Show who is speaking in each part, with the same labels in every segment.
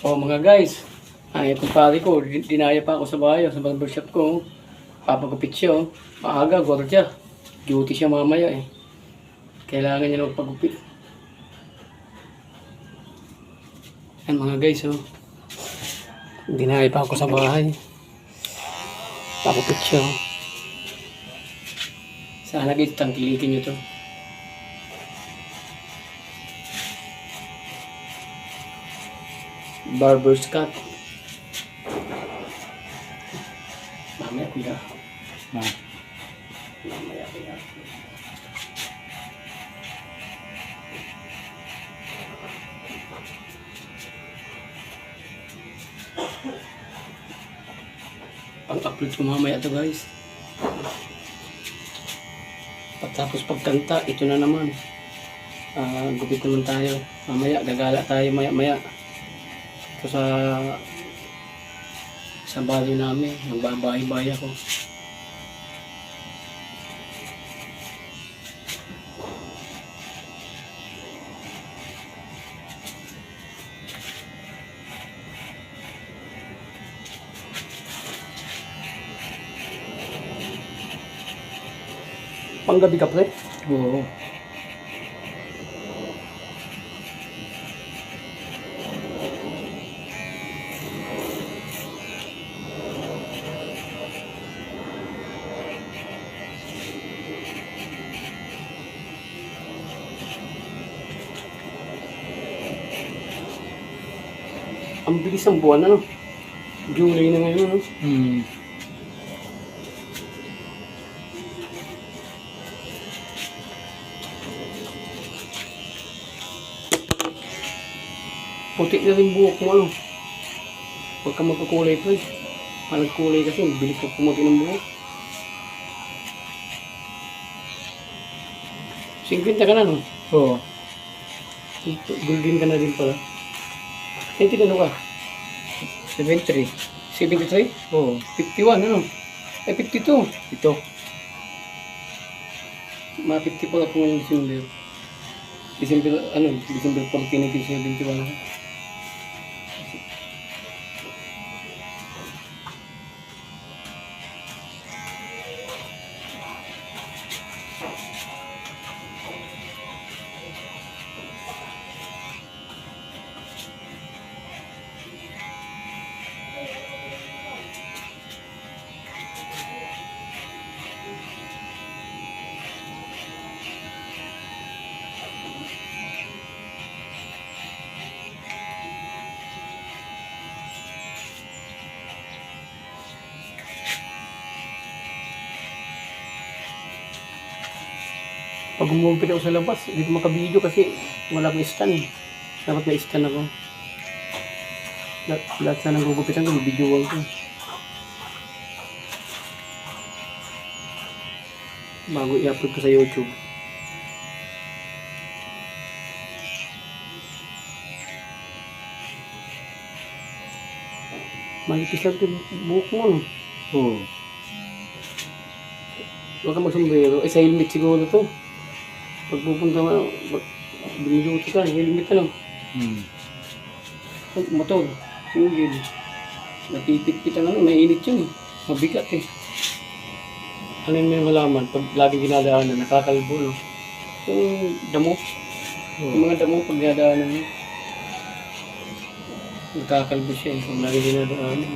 Speaker 1: Oh mga guys, itong pare ko, dinaya pa ako sa bahay, sa barbershop ko. Papagupit siya, oh. Maaga, gwardiya. Duty siya mamaya eh. Kailangan niya magpagupit. Yan mga guys, oh. Dinaya pa ako sa bahay. Papagupit siya, oh. Sana guys, tangkilikin nyo to. Barber's cut. Mamaya kuya. Mamaya kuya. Pang-upload ko mamaya to guys. Pagtapos pagkanta, ito na naman. Gupit naman tayo. Mamaya, gagala tayo maya-maya. Ito sa bahay namin. Magbabahay-bahay ako. Panggabi ka pre? Oo. Ang bilis ng buwan, ano? July na ngayon, ano? Puti na rin buhok mo, ano? Huwag ka magkakulay ito, eh. Nagkulay kasi, bilis ka pumuti ng buhok. 50 ka na, no?
Speaker 2: Oo.
Speaker 1: Golden ka na din pala. Eh, tinano ka?
Speaker 2: 73.
Speaker 1: 73?
Speaker 2: Oo.
Speaker 1: 51, ano? Eh, 52.
Speaker 2: Ito.
Speaker 1: Mga 50 pala po ngayong December. December 14, 1971. Pag gumumpit ako sa labas, hindi ko makabidyo kasi wala akong stand eh. Dapat may stand ako. Lahat sa nanggugupitan ko, bibidyoan ko. Bago i-upload ko sa YouTube. Malipis lang ito buhok mo, no?
Speaker 2: Oo.
Speaker 1: Huwag ka magsombrero. Sa helmet siguro to. Pag pupunta mo, biniluto ka, helmet ka lang. Motor, sinugid. Napipit-pitan mainit yun eh. Mabigat eh. Ano yung may malaman? Pag laging ginadaanan, nakakalbo, no? Yung damo. Yung mga damo pag ginadaanan mo. Nakakalbo siya eh. Pag laging ginadaanan.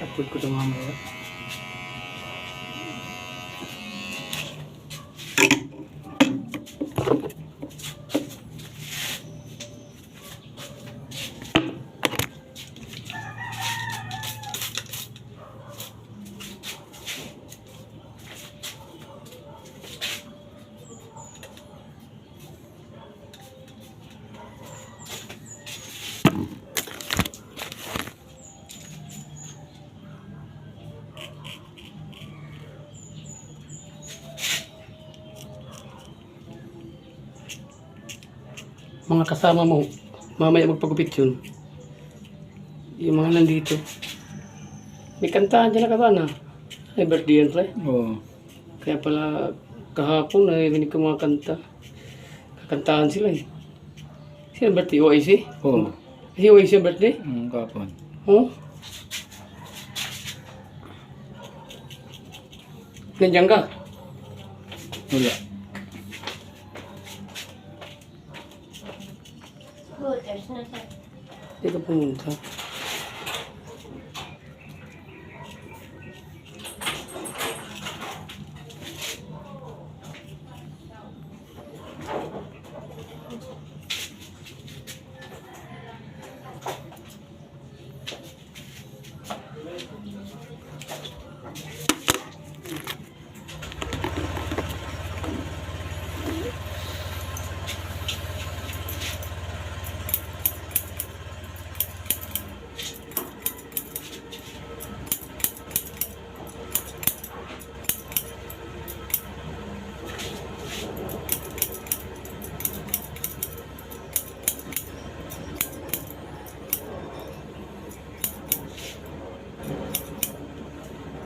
Speaker 1: Upload ko ito mamaya. mga kasama mo, mamaya magpagupit yun. Yung mga nandito. May kantahan dyan na katana. Ay, birthday yan, pre.
Speaker 2: Oo.
Speaker 1: Kaya pala kahapon narinig ko mga kanta. Kakantahan sila eh. Sino birthday? OIC?
Speaker 2: Oo.
Speaker 1: Si OIC yung birthday?
Speaker 2: Kapon.
Speaker 1: Oh? Nandiyan ka?
Speaker 2: Wala.
Speaker 1: Hindi ka pumunta.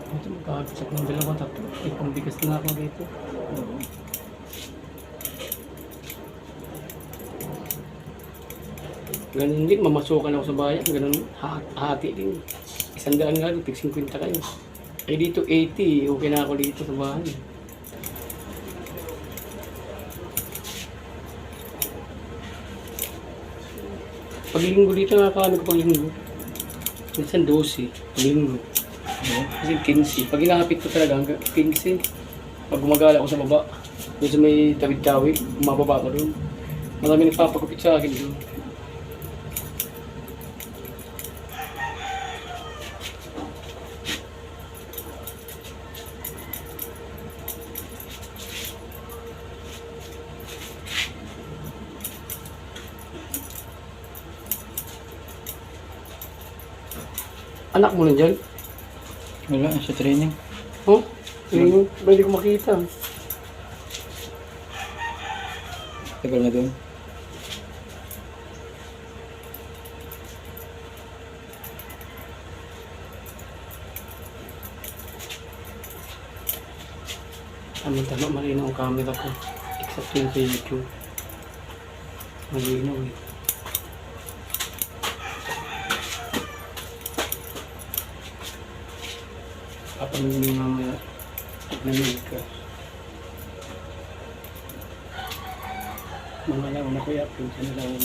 Speaker 1: Ito magkakagsak ng dalawa, tatlo. Ipang bigas na ako dito. Ganun din, mamasukan ako sa bayan. Ganun, hati din. 100 nga, tig 50 kayo. Ay dito 80, okay na ako dito sa bahay. Paglinggo dito, nakakaano ko paglinggo. Minsan 12, paglinggo. Kasi 15. Pag inahapit ko talaga hanggang 15. Pag gumagala ako sa baba, doon sa may tawid-tawid, bumababa ko doon. Marami nagpapagupit sa akin doon. Anak mo na dyan?
Speaker 2: Wala, sa training.
Speaker 1: Oh? Hindi ko makita.
Speaker 2: Tagal na doon.
Speaker 1: Tama, malinaw ang camera ko. Except yung sa YouTube. Malinaw eh. Papanin mo mamaya. Pag nanood ka. Mga lang na kuya, pinsan na lang.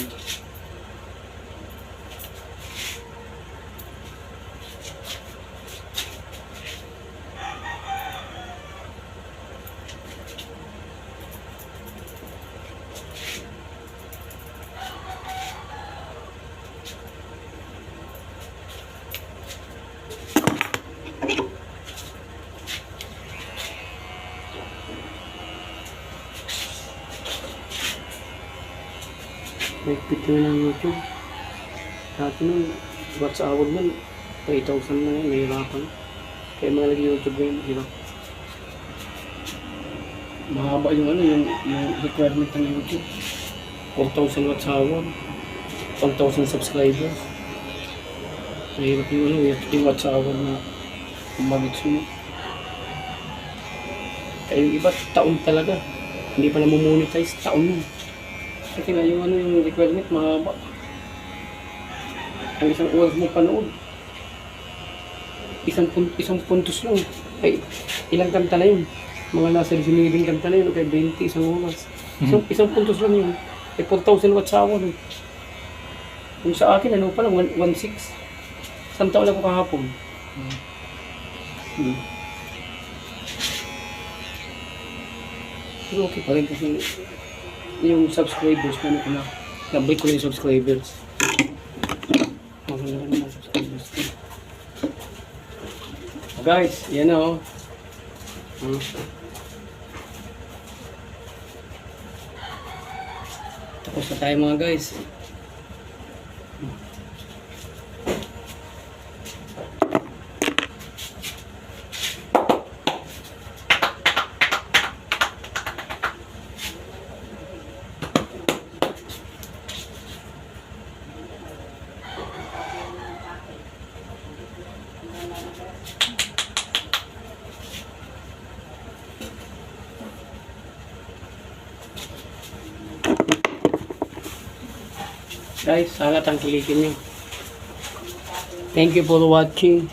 Speaker 1: Nagpit na ng YouTube. Dati nun, watch hour nun, 3,000 na yun, nahirapan. Kaya mga nag-YouTube ngayon, hirap. Mahaba yung yung requirement ng YouTube. 4,000 watch hour, 1,000 subscribers. Mahirap yung watch hour na umabit mo. Kaya yung iba, taon talaga. Hindi pa na-monetize, taon mo. Kasi nga yung requirement mahaba. Ang isang oras mo panood. Isang puntos lang. Ay, ilang kanta na yun? Mga nasa 19 kanta na yun. Okay, 20, isang oras. Isang puntos lang yun. Ay, 4,000 watts hour. Yung sa akin, ano pa lang, 1.6. Isang taon lang ko kahapon. Pero okay pa rin kasi yung subscribers na nabalik ko na yung subscribers. Maganda na yung subscribers ko. Guys, yan na oh. Tapos na tayo mga guys. Guys, sana tangkilikin nyo. Thank you for watching.